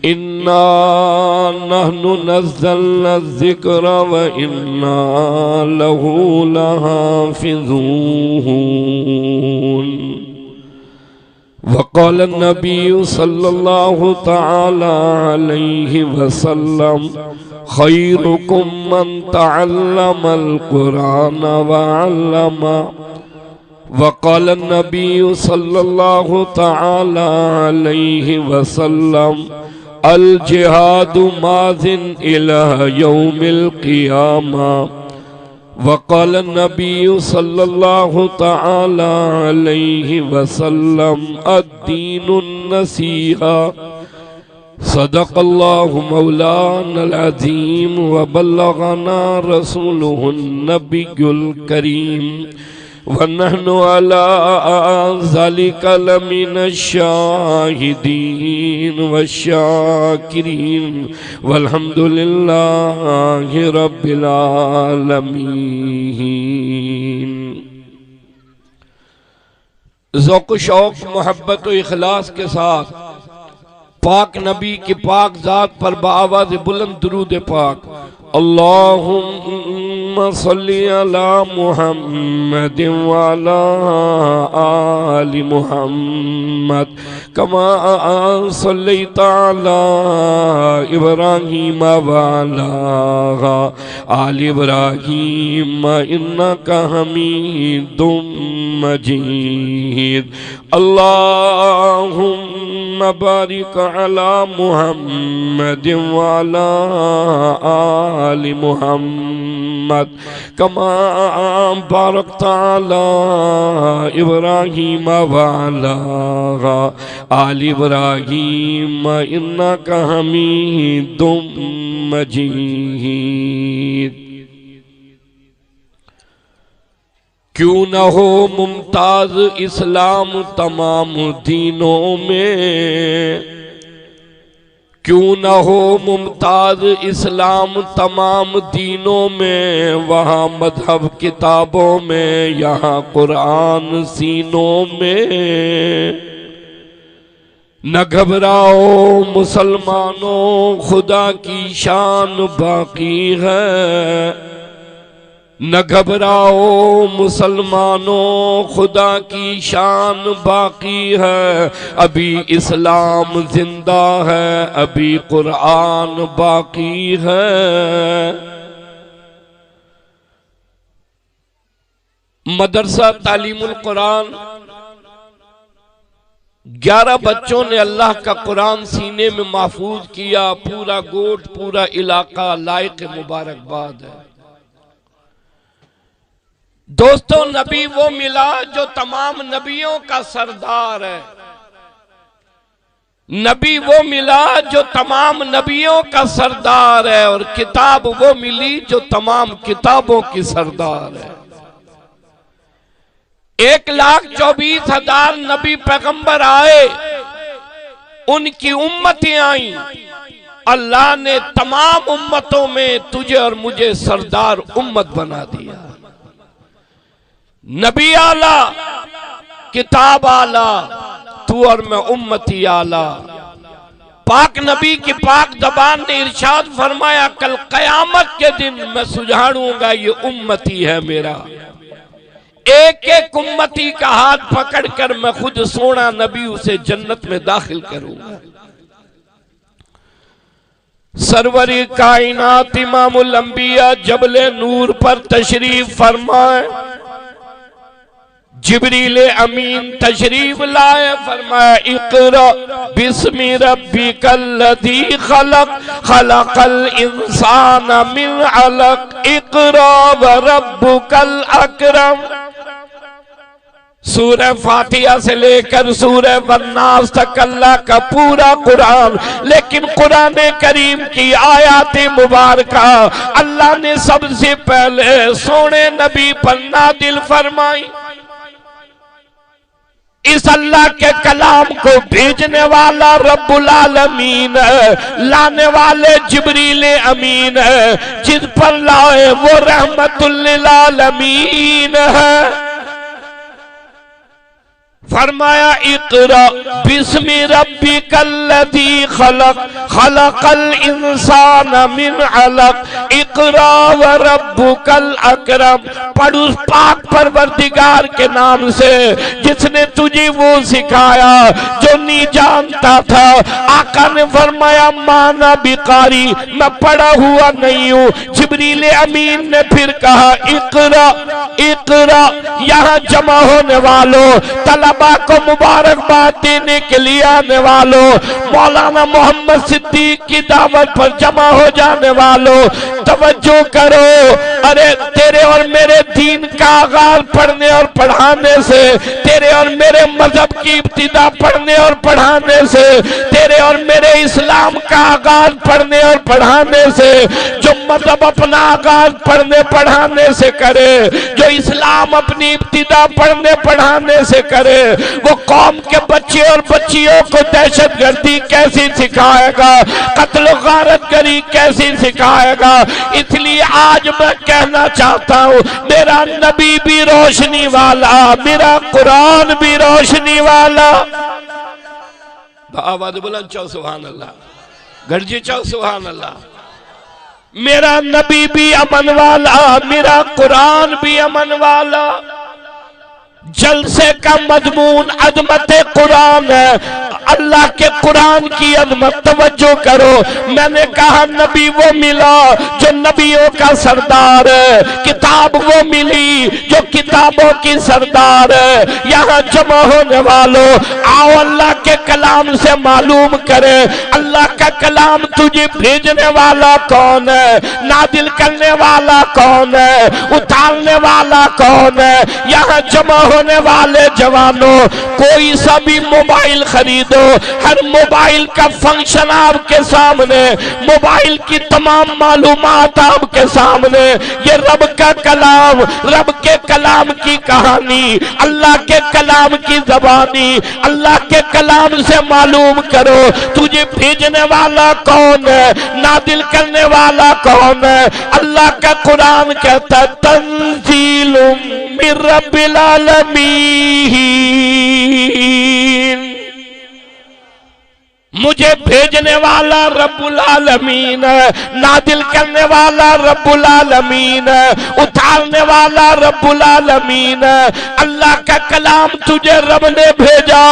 انا نحن نزلنا الذکر وانا له لحافظون۔ وقال النبی صلی اللہ تعالی علیہ وسلم خیرکم من تعلم القرآن وعلمہ۔ وقال النبی صلی اللہ تعالی علیہ وسلم الجہاد ماض الى یوم القیامہ۔ وقال النبی صلی اللہ تعالی علیہ وسلم الدین النصیحہ۔ صدق اللہ مولانا العظیم وبلغنا رسولہ النبی الکریم ونحن علی ذلک لمن الشاہدین والشاکرین والحمد للہ رب العالمین۔ ذوق و شوق، محبت و اخلاص کے ساتھ پاک نبی کی پاک ذات پر بآواز بلند درود پاک۔ اللہم صلی علی محمد وعلی آل محمد کما صلیت علی ابراہیم وعلی آل ابراہیم انک حمید مجید۔ اللہم بارک علی محمد وعلی آل محمد کما بارکت علی ابراہیم وعلی آل ابراہیم انک حمید مجید۔ کیوں نہ ہو ممتاز اسلام تمام دینوں میں، کیوں نہ ہو ممتاز اسلام تمام دینوں میں، وہاں مذہب کتابوں میں، یہاں قرآن سینوں میں۔ نہ گھبراؤ مسلمانوں، خدا کی شان باقی ہے۔ نہ گھبراؤ مسلمانوں، خدا کی شان باقی ہے۔ ابھی اسلام زندہ ہے، ابھی قرآن باقی ہے۔ مدرسہ تعلیم القرآن 11 بچوں نے اللہ کا قرآن سینے میں محفوظ کیا۔ پورا گوٹھ، پورا علاقہ لائق مبارکباد ہے۔ دوستو، نبی وہ ملا جو تمام نبیوں کا سردار ہے۔ نبی وہ ملا جو تمام نبیوں کا سردار ہے، اور کتاب وہ ملی جو تمام کتابوں کی سردار ہے۔ 1,24,000 نبی پیغمبر آئے، ان کی امتیں آئیں۔ اللہ نے تمام امتوں میں تجھے اور مجھے سردار امت بنا دیا۔ نبی اعلیٰ، کتاب اعلیٰ، تو اور میں امتی اعلیٰ۔ پاک نبی کی پاک زبان نے ارشاد فرمایا، کل قیامت کے دن میں سجھاڑوں گا یہ امتی ہے میرا۔ ایک ایک امتی کا ہاتھ پکڑ کر میں خود سونا نبی اسے جنت میں داخل کروں گا۔ سرور کائنات امام الانبیاء جبل نور پر تشریف فرمائے، جبریل امین تشریف لائے، فرمایا اقرأ بسم ربک الذی خلق، خلق الانسان من علق، اقرأ وربک الاکرم۔ سورہ فاتحہ سے لے کر سورہ والناس تک اللہ کا پورا قرآن، لیکن قرآن کریم کی آیات مبارکہ اللہ نے سب سے پہلے سونے نبی پر نازل فرمائی۔ اس اللہ کے کلام کو بھیجنے والا رب العالمین ہے، لانے والے جبریل امین ہے، جس پر لائے وہ رحمت للعالمین ہے۔ فرمایا اقرا بسم ربک الذی خلق خلق الانسان من علق اقرا وربک الاکرم، پڑھ اس پاک پروردگار کے نام سے جس نے تجھے وہ سکھایا جو نہیں جانتا تھا۔ آقا نے فرمایا مانا بقاری، میں پڑھا ہوا نہیں ہوں۔ جبریل امین نے پھر کہا اقرا اقرا۔ یہاں جمع ہونے والوں، طلباء کو مبارکباد دینے کے لیے آنے والوں، مولانا محمد صدیق کی دعوت پر جمع ہو جانے والوں، توجہ کرو۔ ارے تیرے اور میرے دین کا آغاز پڑھنے اور پڑھانے سے، تیرے اور میرے مذہب کی ابتدا پڑھنے اور پڑھانے سے، تیرے اور میرے اسلام کا آغاز پڑھنے اور پڑھانے سے، جو مذہب اپنا آغاز پڑھنے پڑھانے سے کرے، جو اسلام اپنی ابتدا پڑھنے پڑھانے سے کرے، وہ قوم کے بچے اور بچیوں کو دہشت گردی کیسی سکھائے گا، قتل و غارت گری کیسی سکھائے گا۔ اس لیے آج میں کہنا چاہتا ہوں، میرا نبی بھی روشنی والا، میرا قرآن بھی روشنی والا۔ آواز بلند چاہو سبحان اللہ، گھرجی چاہو سبحان اللہ۔ میرا نبی بھی امن والا، میرا قرآن بھی امن والا۔ جلسے کا مضمون عظمت قرآن ہے، اللہ کے قرآن کی عظمت۔ توجہ کرو، میں نے کہا نبی وہ ملا جو نبیوں کا سردار ہے، کتاب وہ ملی جو کتابوں کی سردار ہے۔ یہاں جمع ہونے والوں، آؤ اللہ کے کلام سے معلوم کرے اللہ کا کلام تجھے بھیجنے والا کون ہے، نازل کرنے والا کون ہے، اتارنے والا کون ہے۔ یہاں جمع ہونے والے جوانوں، کوئی سا بھی موبائل خریدو، ہر موبائل کا فنکشن آپ کے سامنے، موبائل کی تمام معلومات آپ کے سامنے۔ یہ رب کا کلام، رب کے کلام کی کہانی، اللہ کے کلام کی زبانی، اللہ کے کلام سے معلوم کرو تجھے بھیجنے والا کون ہے، نازل کرنے والا کون ہے۔ اللہ کا قرآن کہتا ہے تنزیل من رب العالمین، مجھے بھیجنے والا رب العالمین ہے، نازل کرنے والا رب العالمین ہے، اتارنے والا رب العالمین ہے۔ اللہ کا کلام تجھے رب نے بھیجا،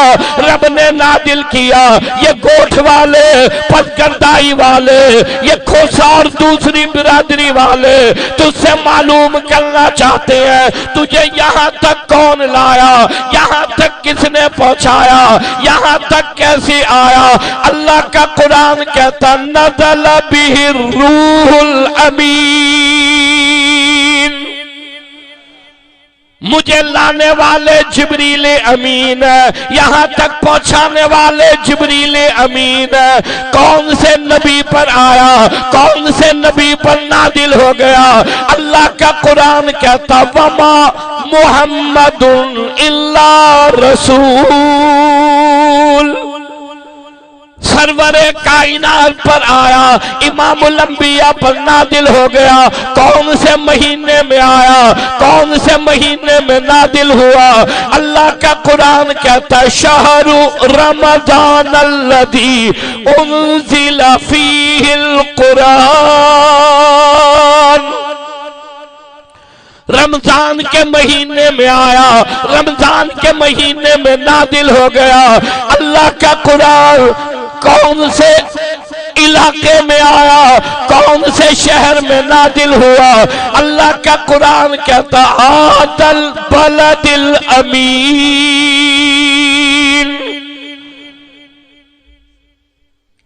رب نے نازل کیا۔ یہ گوٹھ والے، پسگردائی والے، یہ کھوسا اور دوسری برادری والے تجھ سے معلوم کرنا چاہتے ہیں تجھے یہاں تک کون لایا، یہاں تک کس نے پہنچایا، یہاں تک کیسے آیا۔ اللہ کا قرآن کہتا نزل بہ الروح الامین، مجھے لانے والے جبریل امین ہے، یہاں تک پہنچانے والے جبریل امین ہے۔ کون سے نبی پر آیا، کون سے نبی پر نازل ہو گیا۔ اللہ کا قرآن کہتا وما محمد الا رسول، سرور کائنات پر آیا، امام الانبیاء پر نازل ہو گیا۔ کون سے مہینے میں آیا، کون سے مہینے میں نازل ہوا۔ اللہ کا قرآن کہتا ہے شہر رمضان الذی انزل فیہ القرآن، رمضان کے مہینے میں آیا، رمضان کے مہینے میں نازل ہو گیا۔ اللہ کا قرآن کون سے علاقے میں آیا، کون سے شہر میں نازل ہوا۔ اللہ کا قرآن کہتا ھذا البلد الامین،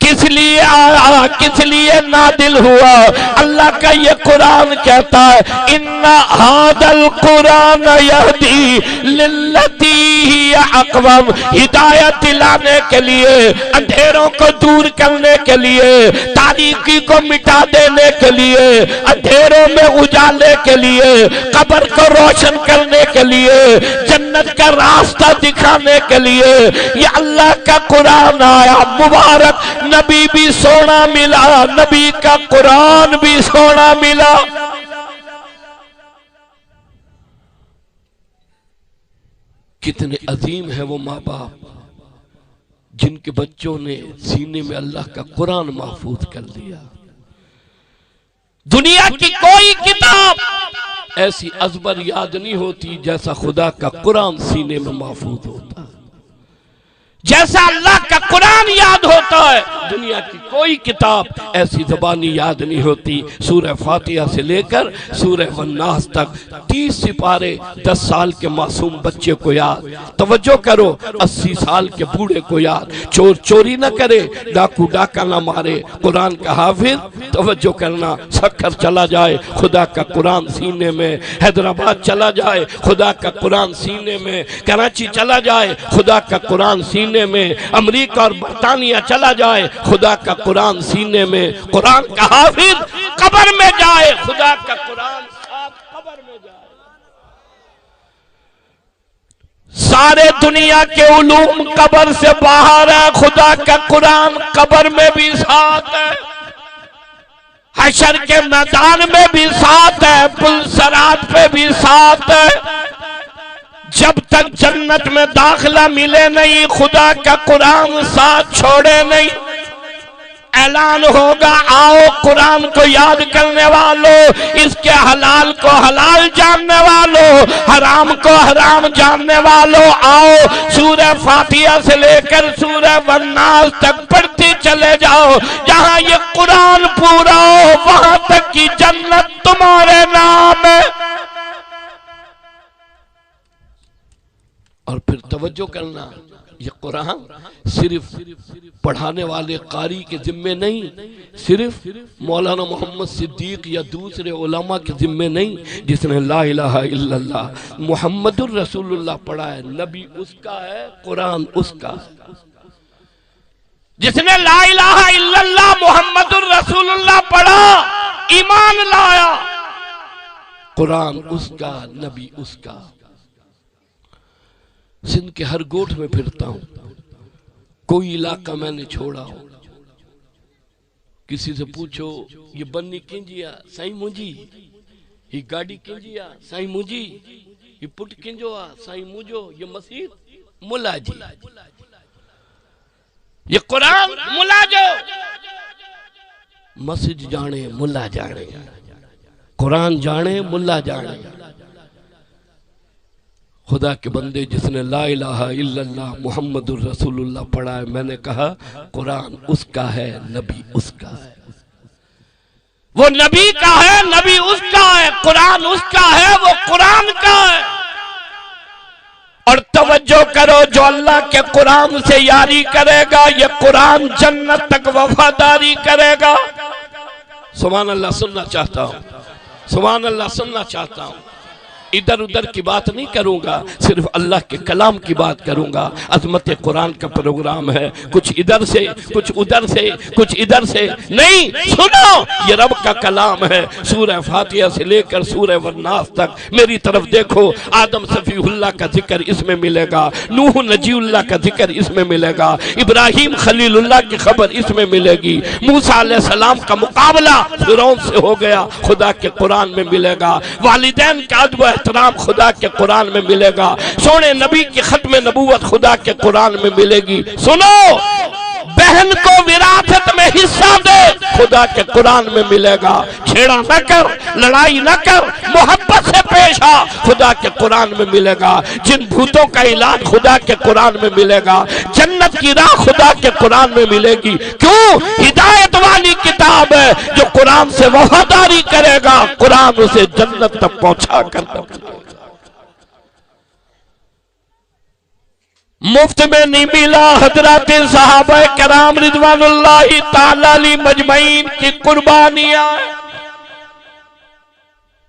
کس لیے آیا، کس لیے نازل ہوا۔ اللہ کا یہ قرآن کہتا ہے ان ھذا القرآن یہدی للتی ہی اقوم، ہدایت دلانے کے لیے، اندھیروں کو دور کرنے کے لیے، تاریکی کو مٹا دینے کے لیے، اندھیروں میں اجالے کے لیے، قبر کو روشن کرنے کے لیے، جنت کا راستہ دکھانے کے لیے یہ اللہ کا قرآن آیا۔ مبارک نبی بھی سونا ملا، نبی کا قرآن بھی سونا ملا۔ کتنے عظیم ہیں وہ ماں باپ جن کے بچوں نے سینے میں اللہ کا قرآن محفوظ کر لیا۔ دنیا کی کوئی کتاب ایسی ازبر یاد نہیں ہوتی جیسا خدا کا قرآن سینے میں محفوظ ہوتا، جیسا اللہ کا قرآن یاد ہوتا ہے دنیا کی کوئی کتاب ایسی زبانی یاد نہیں ہوتی۔ سورہ فاتحہ سے لے کر سورہ والناس تک 30 سپارے 10 سال کے معصوم بچے کو یاد، توجہ کرو 80 سال کے بوڑھے کو یاد، چور چوری نہ کرے، ڈاکو ڈاکہ نہ مارے، قرآن کا حافظ توجہ کرنا، سکھر چلا جائے خدا کا قرآن سینے میں، حیدرآباد چلا جائے خدا کا قرآن سینے میں، کراچی چلا جائے خدا کا قرآن سینے میں، امریکہ اور برطانیہ چلا جائے خدا کا قرآن سینے میں، قرآن کا حافظ قبر میں جائے خدا کا قرآن ساتھ قبر میں جائے۔ سارے دنیا کے علوم قبر سے باہر ہے، خدا کا قرآن قبر میں بھی ساتھ ہے، حشر کے میدان میں بھی ساتھ ہے، پل صراط پہ بھی ساتھ ہے۔ جب تک جنت میں داخلہ ملے نہیں خدا کا قرآن ساتھ چھوڑے نہیں۔ اعلان ہوگا آؤ قرآن کو یاد کرنے والوں، اس کے حلال کو حلال جاننے والوں، حرام کو حرام جاننے والوں، آؤ سورہ فاتحہ سے لے کر سورہ والناس تک پڑھتے چلے جاؤ، جہاں یہ قرآن پورا ہو وہاں تک کی جنت تمہارے نام ہے۔ اور پھر توجہ کرنا، یہ قرآن صرف پڑھانے والے قاری کے ذمے نہیں، صرف مولانا محمد صدیق یا دوسرے علماء کے ذمے نہیں۔ جس نے لا الہ الا اللہ محمد الرسول اللہ پڑھا ہے، نبی اس کا ہے، قرآن اس کا ہے۔ جس نے لا الہ الا اللہ محمد الرسول اللہ پڑھا، ایمان لایا، قرآن اس کا، نبی اس کا۔ سندھ کے ہر گوٹھ میں پھرتا ہوں، کوئی علاقہ میں نے چھوڑا ہو، کسی سے پوچھو یہ بنی کنجیا سائیں مجھی، یہ گاڑی کنجیا سائیں مجھی، یہ پٹ کنجو سائیں مجھو، یہ مسجد ملا جی، یہ قرآن ملا جو، مسجد جانے ملا جانے، قرآن جانے ملا جانے۔ خدا کے بندے جس نے لا الہ الا اللہ محمد الرسول اللہ پڑھا ہے، میں نے کہا قرآن اس کا ہے، نبی اس کا ہے۔ وہ نبی کا ہے، نبی اس کا ہے، قرآن اس کا ہے، وہ قرآن کا ہے۔ اور توجہ کرو، جو اللہ کے قرآن سے یاری کرے گا یہ قرآن جنت تک وفاداری کرے گا۔ سبحان اللہ سننا چاہتا ہوں، سبحان اللہ سننا چاہتا ہوں۔ ادھر ادھر کی بات نہیں کروں گا، صرف اللہ کے کلام کی بات کروں گا۔ عظمت قرآن کا پروگرام ہے، کچھ ادھر سے کچھ ادھر سے کچھ ادھر سے نہیں، سنو یہ رب کا کلام ہے۔ سورہ فاتحہ سے لے کر سورہ والناس تک میری طرف دیکھو، آدم صفیہ اللہ کا ذکر اس میں ملے گا، نوح نجی اللہ کا ذکر اس میں ملے گا، ابراہیم خلیل اللہ کی خبر اس میں ملے گی، موسیٰ علیہ السلام کا مقابلہ فرعون سے ہو گیا خدا کے قرآن میں ملے گا، والدین کا ادب احترام خدا کے قرآن میں ملے گا، سونے نبی کی ختم نبوت خدا کے قرآن میں ملے گی۔ سنو، بہن کو وراثت میں حصہ دے خدا کے قرآن میں ملے گا، چھیڑا نہ کر، لڑائی نہ کر، محبت سے پیش آ خدا کے قرآن میں ملے گا، جن بھوتوں کا علاج خدا کے قرآن میں ملے گا، جنت کی راہ خدا کے قرآن میں ملے گی۔ کیوں؟ ہدایت والی کتاب ہے، جو قرآن سے وفاداری کرے گا قرآن اسے جنت تک پہنچا کر دے گا۔ مفت میں نہیں ملا، حضرات صحابہ کرام رضوان اللہ تعالی علیہ مجمعین کی قربانیاں،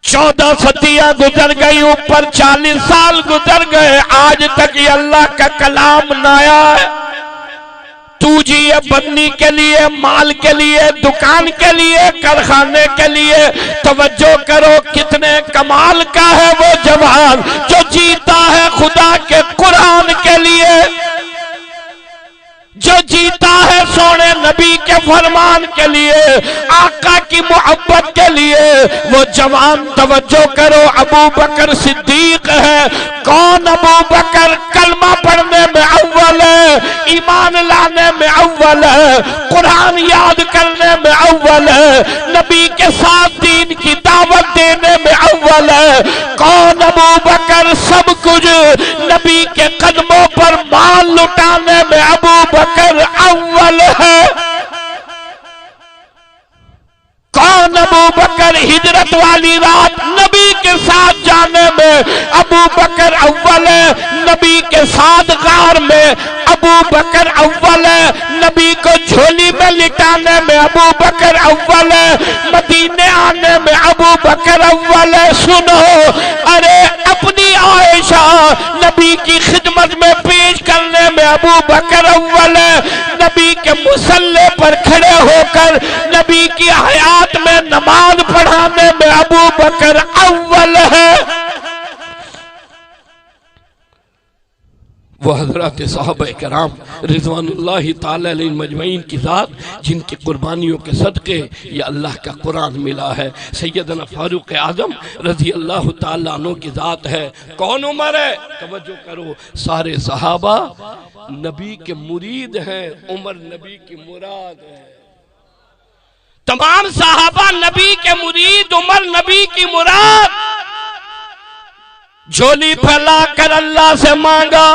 14 صدیاں گزر گئی، اوپر 40 سال گزر گئے، آج تک یہ اللہ کا کلام نہ آیا ہے۔ تو جی یہ بنی کے لیے، مال کے لیے، دکان کے لیے، کارخانے کے لیے، توجہ کرو کتنے کمال کا ہے وہ جوان جو جیتا ہے خدا کے قرآن کے لیے، جو جیتا ہے سونے نبی نبی کے فرمان کے لیے، آقا کی محبت کے لیے وہ جوان، توجہ کرو، ابو بکر صدیق ہے۔ کون ابو بکر؟ کلمہ پڑھنے میں اول ہے، ایمان لانے میں اول ہے، قرآن یاد کرنے میں اول ہے، نبی کے ساتھ دین کی دعوت دینے میں اول ہے۔ کون ابو بکر؟ سب کچھ نبی کے قدموں پر مال لٹانے میں ابو بکر اول ہے۔ کون ابو بکر؟ ہجرت والی رات نبی کے ساتھ جانے میں ابو بکر اول ہے، نبی کے ساتھ غار میں ابو بکر اول ہے، نبی کو جھولی میں لٹانے میں ابو بکر اول ہے، مدینے آنے میں ابو بکر اول ہے۔ سنو، ارے اپنی عائشہ نبی کی خدمت میں پیش کرنے میں ابو بکر اول ہے، نبی کے مصلی پر کھڑے ہو کر نبی کی حیات میں نماز پڑھانے میں ابو بکر اول ہے۔ وہ حضرات صحابہ کرام رضوان اللہ تعالی علیہ مجمعین کی ذات جن کی قربانیوں کے صدقے یہ اللہ کا قرآن ملا ہے، سیدنا فاروق اعظم رضی اللہ تعالی عنہ کی ذات ہے۔ کون عمر ہے؟ توجہ کرو، سارے صحابہ نبی کے مرید ہیں، عمر نبی کی مراد ہے۔ تمام صحابہ نبی کے مرید، عمر نبی کی مراد۔ جھولی پھیلا کر اللہ سے مانگا،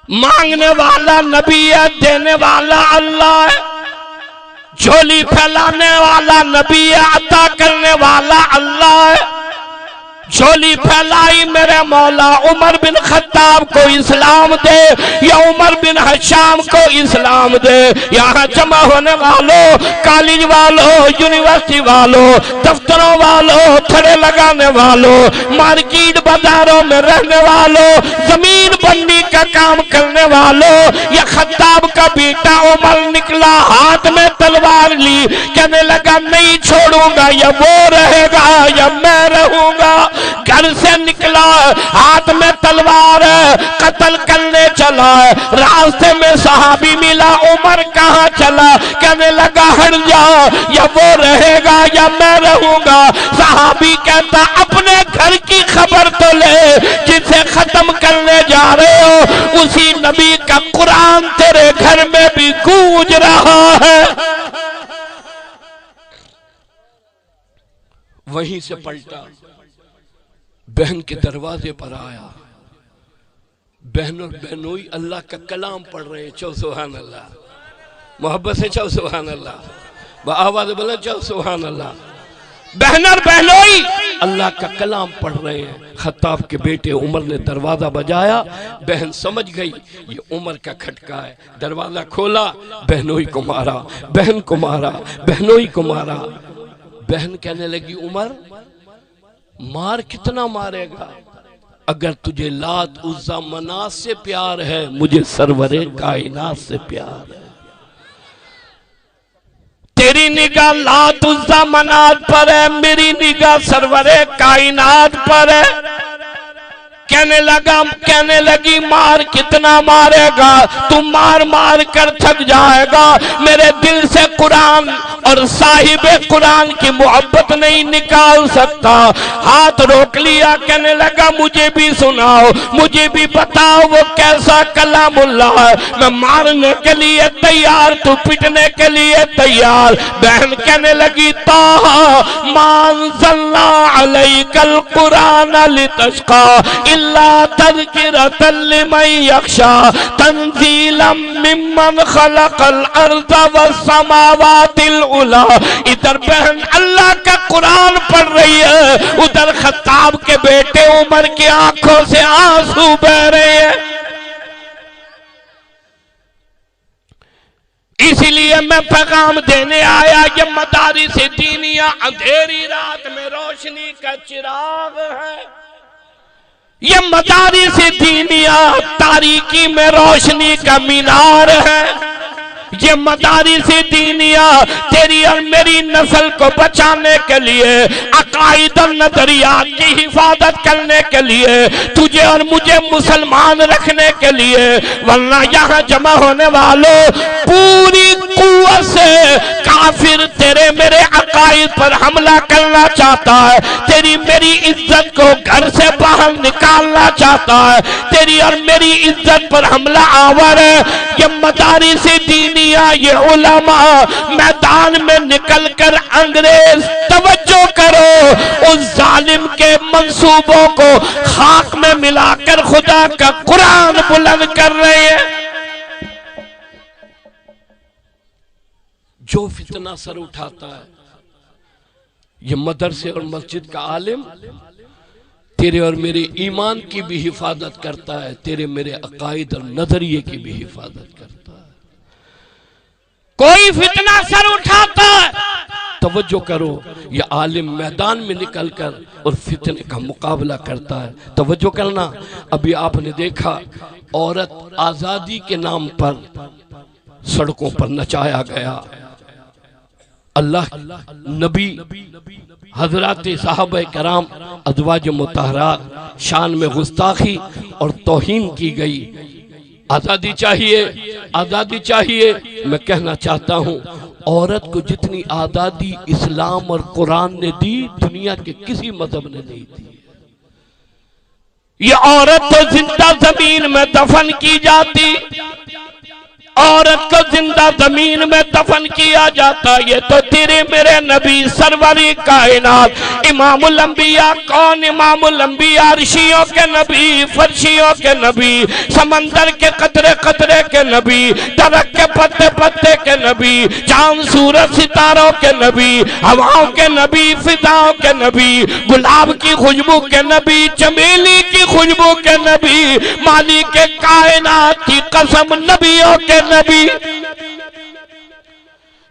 مانگنے والا نبی ہے، دینے والا اللہ ہے۔ جھولی پھیلانے والا نبی ہے، عطا کرنے والا اللہ ہے۔ جھولی پھیلائی میرے مولا، عمر بن خطاب کو اسلام دے یا عمر بن حشام کو اسلام دے۔ یہاں جمع ہونے والوں، کالج والوں، یونیورسٹی والوں، دفتروں والوں، تھڑے لگانے والوں، مارکیٹ بازاروں میں رہنے والوں، زمین بنڈی کا کام کرنے والوں، یہ خطاب کا بیٹا عمر نکلا، ہاتھ میں تلوار لی، کہنے لگا نہیں چھوڑوں گا، یا وہ رہے گا یا میں رہوں گا۔ گھر سے نکلا، ہاتھ میں تلوار ہے، قتل کرنے چلا ہے۔ راستے میں صحابی ملا، عمر کہاں چلا؟ کہنے لگا ہٹ جا، یا وہ رہے گا یا میں رہوں گا۔ صحابی کہتا اپنے گھر کی خبر تو لے، جسے ختم کرنے جا رہے ہو اسی نبی کا قرآن تیرے گھر میں بھی گونج رہا ہے۔ وہیں سے پلٹا، بہن کے دروازے پر آیا، بہن اور بہنوئی اللہ کا کلام پڑھ رہے ہیں، چو سبحان اللہ، محبت سے چو سبحان اللہ، بآواز بلند چو سبحان اللہ۔ بہن اور بہنوئی اللہ کا کلام پڑھ رہے ہیں۔ خطاب کے بیٹے عمر نے دروازہ بجایا، بہن سمجھ گئی یہ عمر کا کھٹکا ہے، دروازہ کھولا، بہنوئی کو مارا، بہن کو مارا، بہنوئی کو مارا۔ بہن کہنے لگی عمر مار کتنا مارے گا؟ اگر تجھے لات عزا منات سے پیار ہے، مجھے سرور کائنات سے پیار ہے۔ تیری نگاہ لات عزا منات پر ہے، میری نگاہ سرور کائنات پر ہے۔ کہنے لگی مار کتنا مارے گا؟ تم مار مار کر تھک جائے گا، میرے دل سے قرآن اور صاحب قرآن کی محبت نہیں نکال سکتا۔ ہاتھ روک لیا، کہنے لگا مجھے بھی سناؤ، مجھے بھی بتاؤ وہ کیسا کلام اللہ ہے، میں مارنے کے لیے تیار، تو پٹنے کے لیے تیار۔ بہن کہنے لگی طٰہٰ ما انزلنا علیک القرآن لتشقی الا تذکرۃ لمن یخشی تنزیلا ممن خلق الارض والسماوات العلی۔ ادھر بہن اللہ کا قرآن پڑھ رہی ہے، ادھر خطاب کے بیٹے عمر کی آنکھوں سے آنسو بہ رہے ہیں۔ اسی لیے میں پیغام دینے آیا، یہ مدارس دینیہ اندھیری رات میں روشنی کا چراغ ہے، یہ مدارس دینیہ تاریکی میں روشنی کا مینار ہے۔ یہ مدارس دینیہ تیری اور میری نسل کو بچانے کے لیے، عقائد اور نظریات کی حفاظت کرنے کے لیے، تجھے اور مجھے مسلمان رکھنے کے لیے، ورنہ یہاں جمع ہونے والوں پوری قوت سے کافر تیرے میرے عقائد پر حملہ کرنا چاہتا ہے، تیری میری عزت کو گھر سے باہر نکالنا چاہتا ہے، تیری اور میری عزت پر حملہ آور ہے۔ یہ مدارس دینیہ، یہ علماء میدان میں نکل کر انگریز توجہ کرو اس ظالم کے منصوبوں کو خاک میں ملا کر خدا کا قرآن بلند کر رہے ہیں۔ جو فتنہ سر اٹھاتا ہے، یہ مدرسے اور مسجد کا عالم تیرے اور میرے ایمان کی بھی حفاظت کرتا ہے، تیرے میرے عقائد اور نظریے کی بھی حفاظت کرتا ہے۔ کوئی فتنہ سر اٹھاتا ہے، توجہ کرو، یہ عالم میدان میں نکل کر اور فتنے کا مقابلہ کرتا ہے۔ توجہ کرنا، ابھی آپ نے دیکھا عورت آزادی کے نام پر سڑکوں پر نچایا گیا، اللہ نبی حضرات صحابہ کرام ازواج مطہرات شان میں گستاخی اور توہین کی گئی۔ آزادی چاہیے، آزادی چاہیے۔ میں کہنا چاہتا ہوں عورت کو جتنی آزادی اسلام اور قرآن نے دی، دنیا کے کسی مذہب نے نہیں دی۔ یہ عورت تو زندہ زمین میں دفن کی جاتی، عورت کو زندہ زمین میں دفن کیا جاتا۔ یہ تو تیرے میرے نبی سروری کائنات امام الانبیاء، کون امام الانبیاء؟ عرشیوں کے نبی، فرشیوں کے نبی، سمندر کے قطرے قطرے کے نبی، درخت کے پتے پتے کے نبی، چاند سورج ستاروں کے نبی، ہواؤں کے نبی، فضاؤں کے نبی، گلاب کی خوشبو کے نبی، چمیلی کی خوشبو کے نبی، مالک کائنات کی قسم نبیوں کے نبی۔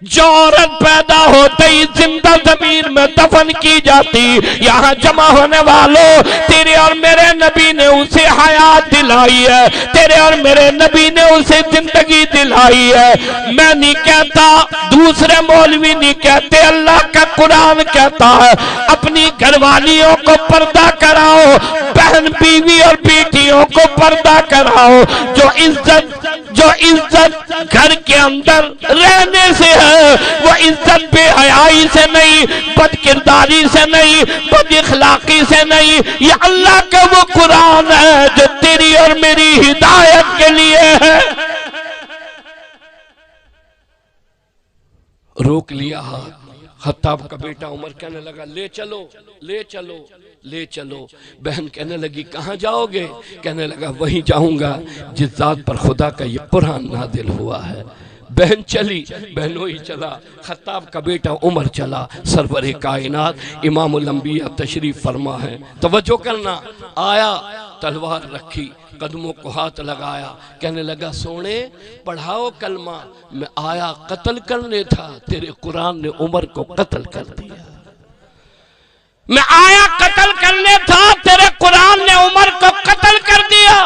جو عورت پیدا ہوتے ہی زندہ زمین میں دفن کی جاتی، یہاں جمع ہونے والوں تیرے اور میرے نبی نے اسے حیات دلائی ہے، تیرے اور میرے نبی نے اسے زندگی دلائی ہے۔ میں نہیں کہتا، دوسرے مولوی نہیں کہتے، اللہ کا قرآن کہتا ہے اپنی گھر والیوں کو پردہ کراؤ، بہن بیوی اور بیٹیوں کو پردہ کراؤ۔ جو عزت گھر کے اندر رہنے سے ہے، وہ عزت بے حیائی سے نہیں، بد کرداری سے نہیں، بد اخلاقی سے نہیں۔ یہ اللہ کا وہ قرآن ہے جو تیری اور میری ہدایت کے لیے ہے۔ روک لیا ہاتھ۔ خطاب کا بیٹا عمر کہنے لگا لے چلو لے چلو لے چلو۔ بہن کہنے لگی کہاں جاؤ گے؟ کہنے لگا وہیں جاؤں گا جس ذات پر خدا کا یہ قرآن نازل ہوا ہے۔ بہن چلی، بہنوں ہی چلا، خطاب کا بیٹا عمر چلا، سرور کائنات امام الانبیاء تشریف فرما ہے۔ توجہ کرنا، آیا تلوار رکھی، قدموں کو ہاتھ لگایا، کہنے لگا سونے پڑھاؤ کلمہ، میں آیا قتل کرنے تھا، تیرے قرآن نے عمر کو قتل کر دیا۔ میں آیا قتل کرنے تھا، تیرے قرآن نے عمر کو قتل کر دیا۔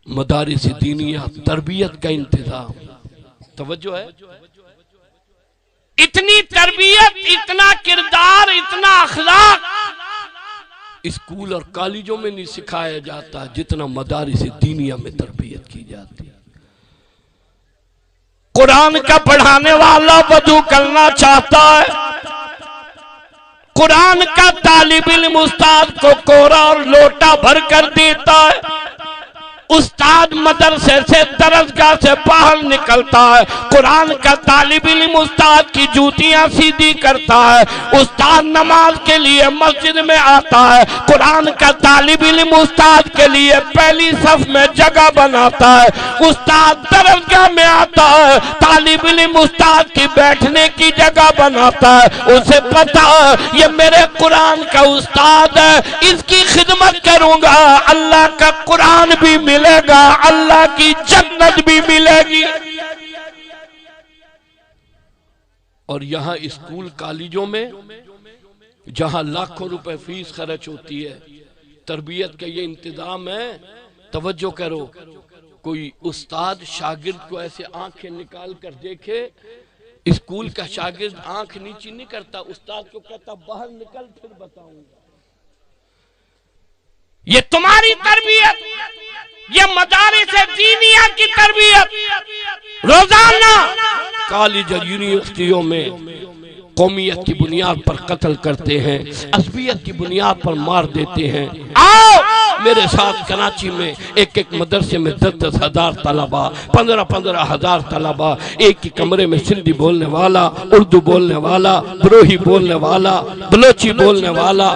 مدارس دینیہ، تربیت کا انتظام، توجہ ہے، اتنی تربیت، اتنا کردار، اتنا اخلاق اسکول اور کالجوں میں نہیں سکھایا جاتا جتنا مدارس دینیہ میں تربیت کی جاتی۔ قرآن کا پڑھانے والا وضو کرنا چاہتا ہے، قرآن کا طالب علم استاد کو کورا اور لوٹا بھر کر دیتا ہے، استاد مدرسے سے درسگاہ سے باہر نکلتا ہے، قرآن کا طالب علم استاد کی جوتیاں سیدھی کرتا ہے، استاد نماز کے لیے مسجد میں آتا ہے، قرآن کا طالب علم استاد کے لیے پہلی صف میں جگہ بناتا ہے، استاد درسگاہ میں آتا ہے، طالب علم استاد کی بیٹھنے کی جگہ بناتا ہے، اسے پتا ہے یہ میرے قرآن کا استاد ہے، اس کی خدمت کروں گا، اللہ کا قرآن بھی ملے گا، اللہ کی جنت بھی ملے گی۔ اور یہاں اسکول کالجوں میں جہاں لاکھوں روپے فیس خرچ ہوتی ہے، تربیت کا یہ انتظام ہے، توجہ کرو، کوئی استاد شاگرد کو ایسے آنکھیں نکال کر دیکھے، اسکول کا شاگرد آنکھ نیچی نہیں کرتا، استاد کو کہتا باہر نکل پھر بتاؤں گا۔ یہ تمہاری تربیت، یہ مدارس دینیہ کی تربیت۔ روزانہ کالج اور یونیورسٹیوں میں قومیت کی بنیاد پر قتل کرتے ہیں، عصبیت کی بنیاد پر مار دیتے ہیں۔ آؤ میرے ساتھ کراچی میں ایک مدرسے میں 10,000 طلبہ، 15,000 طلبہ، ایک ہی کمرے میں سندھی بولنے والا، اردو بولنے والا، بروہی بولنے والا، بلوچی بولنے والا،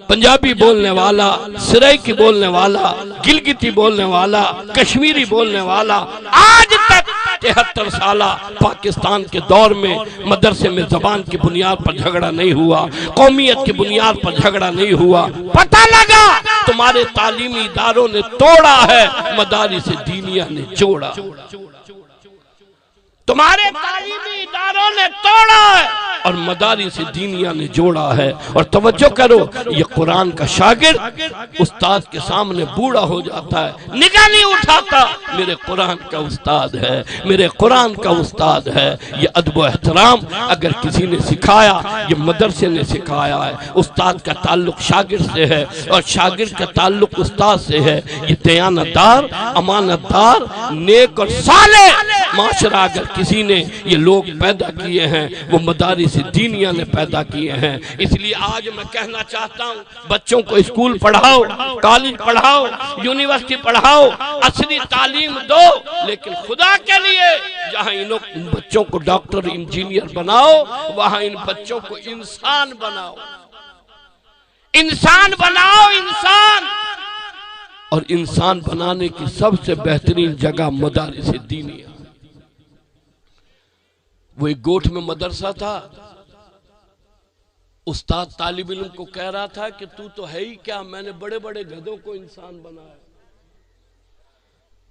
پنجابی بولنے والا، سرائکی بولنے والا، گلگتی بولنے والا، کشمیری بولنے والا، آج تک 73 سالہ پاکستان کے دور میں مدرسے میں زبان کی بنیاد پر جھگڑا نہیں ہوا، قومیت کی بنیاد پر جھگڑا نہیں ہوا۔ پتہ لگا تمہارے تعلیمی اداروں نے توڑا ہے، مدارس دینیہ نے جوڑا۔ تمہارے تعلیمی اداروں نے توڑا ہے اور مدارس دینیہ نے جوڑا ہے۔ اور توجہ کرو، یہ قرآن کا شاگرد استاد کے سامنے بوڑھا ہو جاتا ہے، نگاہ نہیں اٹھاتا، میرے قرآن کا استاد ہے، میرے قرآن کا استاد ہے۔ یہ ادب و احترام اگر کسی نے سکھایا، یہ مدرسے نے سکھایا ہے۔ استاد کا تعلق شاگرد سے ہے اور شاگرد کا تعلق استاد سے ہے۔ یہ دیانتدار، امانتدار، نیک اور صالح معاشرہ اگر کسی نے یہ لوگ پیدا کیے ہیں، وہ مدارس دینیہ نے پیدا کیے ہیں۔ اس لیے آج میں کہنا چاہتا ہوں، بچوں کو اسکول پڑھاؤ، کالج پڑھاؤ، یونیورسٹی پڑھاؤ، اصلی تعلیم دو، لیکن خدا کے لیے جہاں ان بچوں کو ڈاکٹر انجینئر بناؤ، وہاں ان بچوں کو انسان بناؤ، انسان بناؤ، انسان۔ اور انسان بنانے کی سب سے بہترین جگہ مدارس دینیہ۔ وہ ایک گوٹھ میں مدرسہ تھا، استاد طالب علم کو کہہ رہا تھا کہ تو ہے ہی کیا، میں نے بڑے بڑے گدھوں کو انسان بنایا۔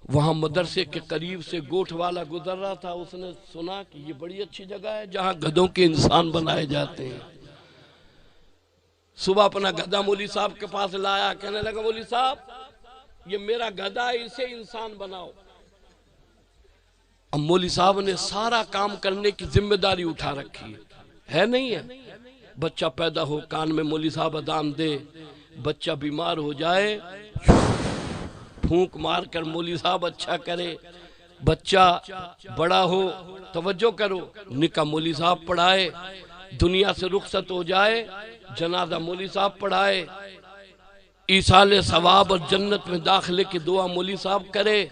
وہاں مدرسے کے قریب سے گوٹھ والا گزر رہا تھا، اس نے سنا کہ یہ بڑی اچھی جگہ ہے جہاں گدھوں کے انسان بنائے جاتے ہیں۔ صبح اپنا گدھا مولوی صاحب کے پاس لایا، کہنے لگا مولوی صاحب یہ میرا گدھا ہے، اسے انسان بناؤ۔ اب مولوی صاحب نے سارا کام کرنے کی ذمہ داری اٹھا رکھی ہے، نہیں ہے؟ بچہ پیدا ہو، کان میں مولوی صاحب اذان دے، بچہ بیمار ہو جائے، پھونک مار کر مولوی صاحب اچھا کرے، بچہ بڑا ہو، توجہ کرو، نکاح مولوی صاحب پڑھائے، دنیا سے رخصت ہو جائے، جنازہ مولوی صاحب پڑھائے، ایصال ثواب اور جنت میں داخلے کی دعا مولوی صاحب کرے۔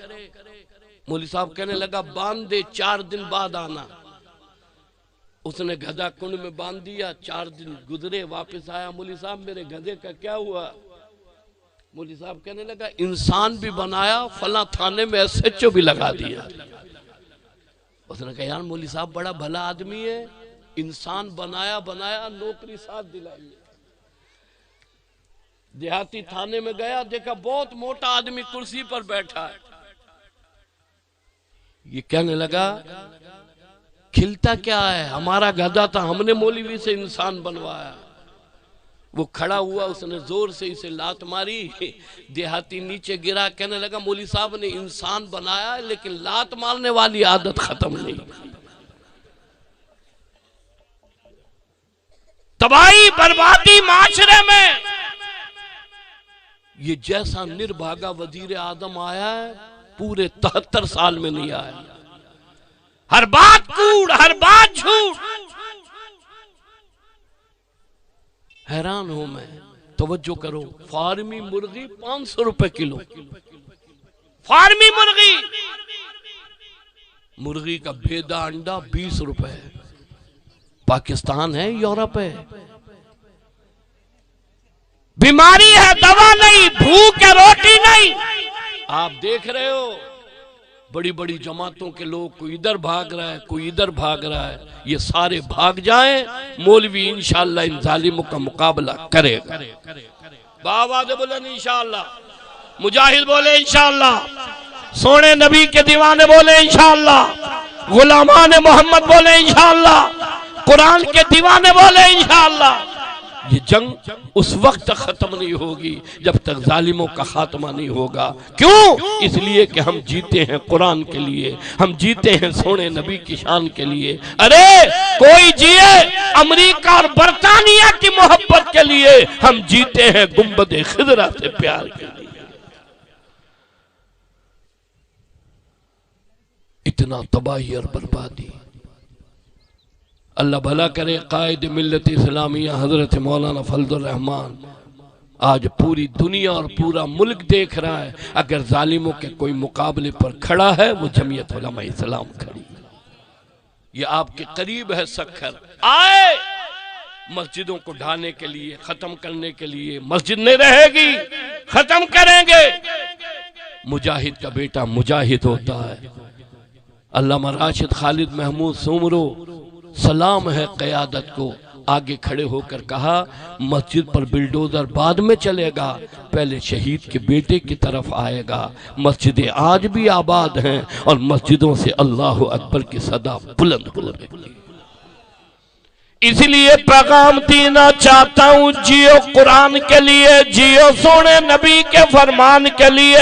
مولوی صاحب کہنے لگا باندھ دے، 4 دن بعد آنا۔ اس نے گدھا کنڈ میں باندھ دیا، 4 دن گزرے، واپس آیا، مولوی صاحب میرے گدھے کا کیا ہوا؟ مولوی صاحب کہنے لگا انسان بھی بنایا، فلاں تھانے میں SHO بھی لگا دیا۔ اس نے کہا یار مولوی صاحب بڑا بھلا آدمی ہے، انسان بنایا نوکری ساتھ دلائی۔ دیہاتی تھانے میں گیا، دیکھا بہت موٹا آدمی کرسی پر بیٹھا ہے۔ یہ کہنے لگا کھلتا کیا ہے، ہمارا گدھا تھا، ہم نے مولوی سے انسان بنوایا۔ وہ کھڑا ہوا، اس نے زور سے اسے لات ماری، دیہاتی نیچے گرا، کہنے لگا مولوی صاحب نے انسان بنایا لیکن لات مارنے والی عادت ختم نہیں۔ تباہی بربادی معاشرے میں یہ جیسا نربھاگا وزیر اعظم آیا ہے پورے 73 سال میں نہیں آیا۔ ہر بات کوڑ، ہر بات جھوٹ۔ حیران ہوں میں، توجہ کرو، فارمی مرغی 500 روپے کلو، فارمی مرغی، مرغی کا بھیدا انڈا 20 روپے۔ پاکستان ہے یورپ ہے؟ بیماری ہے، دوا نہیں، بھوک ہے، روٹی نہیں۔ آپ دیکھ رہے ہو بڑی بڑی جماعتوں کے لوگ، کوئی ادھر بھاگ رہا ہے، کوئی ادھر بھاگ رہا ہے۔ یہ سارے بھاگ جائیں، مولوی انشاءاللہ ان ظالموں کا مقابلہ کرے گا۔ باواد بولن انشاءاللہ، مجاہد بولے انشاءاللہ، سونے نبی کے دیوانے بولے انشاءاللہ، غلامان محمد بولے انشاءاللہ، قرآن کے دیوانے بولے انشاءاللہ۔ یہ جنگ اس وقت تک ختم نہیں ہوگی جب تک ظالموں کا خاتمہ نہیں ہوگا. کیوں؟ اس لیے کہ ہم جیتے ہیں قرآن کے لیے، ہم جیتے ہیں سونے نبی کی شان کے لیے. ارے کوئی جیے امریکہ اور برطانیہ کی محبت کے لیے، ہم جیتے ہیں گنبد خضرا سے پیار کے لیے. اتنا تباہی اور بربادی. اللہ بھلا کرے قائد ملت اسلامیہ حضرت مولانا فضل الرحمان آج پوری دنیا اور پورا ملک دیکھ رہا ہے. اگر ظالموں کے کوئی مقابلے پر کھڑا ہے وہ جمعیت علماء اسلام کھڑی. یہ آپ کے قریب ہے سکھر. آئے مسجدوں کو ڈھانے کے لیے، ختم کرنے کے لیے. مسجد نہیں رہے گی، ختم کریں گے. مجاہد کا بیٹا مجاہد ہوتا ہے. علامہ راشد خالد محمود سومرو سلام ہے قیادت کو، آگے کھڑے ہو کر کہا مسجد پر بلڈوزر بعد میں چلے گا، پہلے شہید کے بیٹے کی طرف آئے گا. مسجدیں آج بھی آباد ہیں اور مسجدوں سے اللہ اکبر کی صدا بلند ہو رہی ہے. اس لیے پیغام دینا چاہتا ہوں، جیو قرآن کے لیے، جیو سونے نبی کے فرمان کے لیے،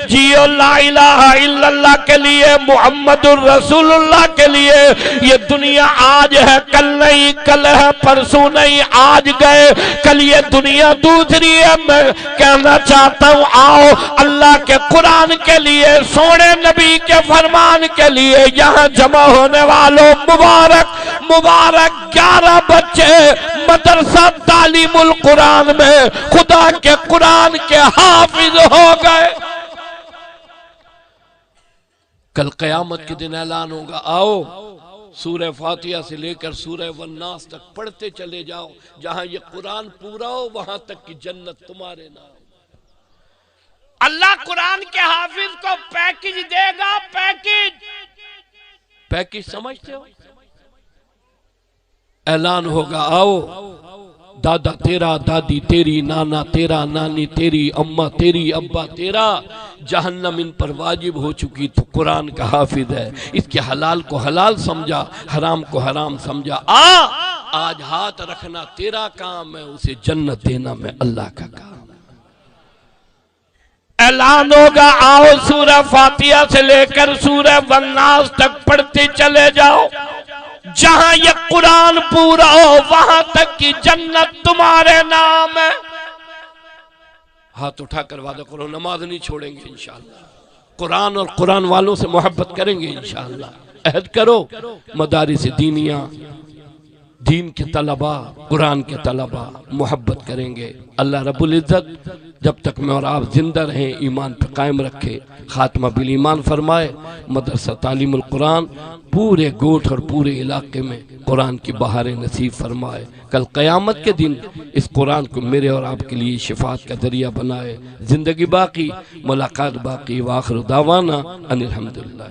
جیو لا الہ الا اللہ کے لیے، محمد الرسول اللہ کے لیے. یہ دنیا آج ہے کل نہیں، کل ہے پرسوں نہیں، آج گئے کل یہ دنیا دوسری ہے. میں کہنا چاہتا ہوں آؤ اللہ کے قرآن کے لیے، سونے نبی کے فرمان کے لیے یہاں جمع ہونے والوں مبارک مبارک 11 بچے مدرسہ تعلیم القرآن میں خدا کے قرآن کے حافظ ہو گئے. کل قیامت کے دن اعلان ہوگا، آؤ سورہ فاتحہ سے لے کر سورہ والناس تک پڑھتے چلے جاؤ، جہاں یہ قرآن پورا ہو وہاں تک کی جنت تمہارے نام. اللہ قرآن کے حافظ کو پیکج دے گا. پیکج سمجھتے ہو؟ اعلان ہوگا، آؤ دادا تیرا، دادی تیری، نانا تیرا، نانی تیری، اماں تیری، ابا تیرا. جہنم ان پر واجب ہو چکی تو قرآن کا حافظ ہے، اس کے حلال کو حلال سمجھا، حرام کو حرام سمجھا. آج ہاتھ رکھنا تیرا کام ہے، اسے جنت دینا میں اللہ کا کام. اعلان ہوگا، آؤ سورہ فاتحہ سے لے کر سورہ والناس تک پڑھتے چلے جاؤ، جہاں یہ قرآن پورا ہو وہاں تک کی جنت تمہارے نام ہے. ہاتھ اٹھا کر وعدہ کرو نماز نہیں چھوڑیں گے انشاءاللہ، قرآن اور قرآن والوں سے محبت کریں گے انشاءاللہ. عہد کرو مدارس دینیہ، دین کے طلباء، قرآن کے طلباء محبت کریں گے. اللہ رب العزت جب تک میں اور آپ زندہ رہیں ایمان پہ قائم رکھے، خاتمہ بالایمان فرمائے. مدرسہ تعلیم القرآن پورے گوٹھ اور پورے علاقے میں قرآن کی بہاریں نصیب فرمائے. کل قیامت کے دن اس قرآن کو میرے اور آپ کے لیے شفاعت کا ذریعہ بنائے. زندگی باقی، ملاقات باقی. وآخر دعوانا ان الحمدللہ.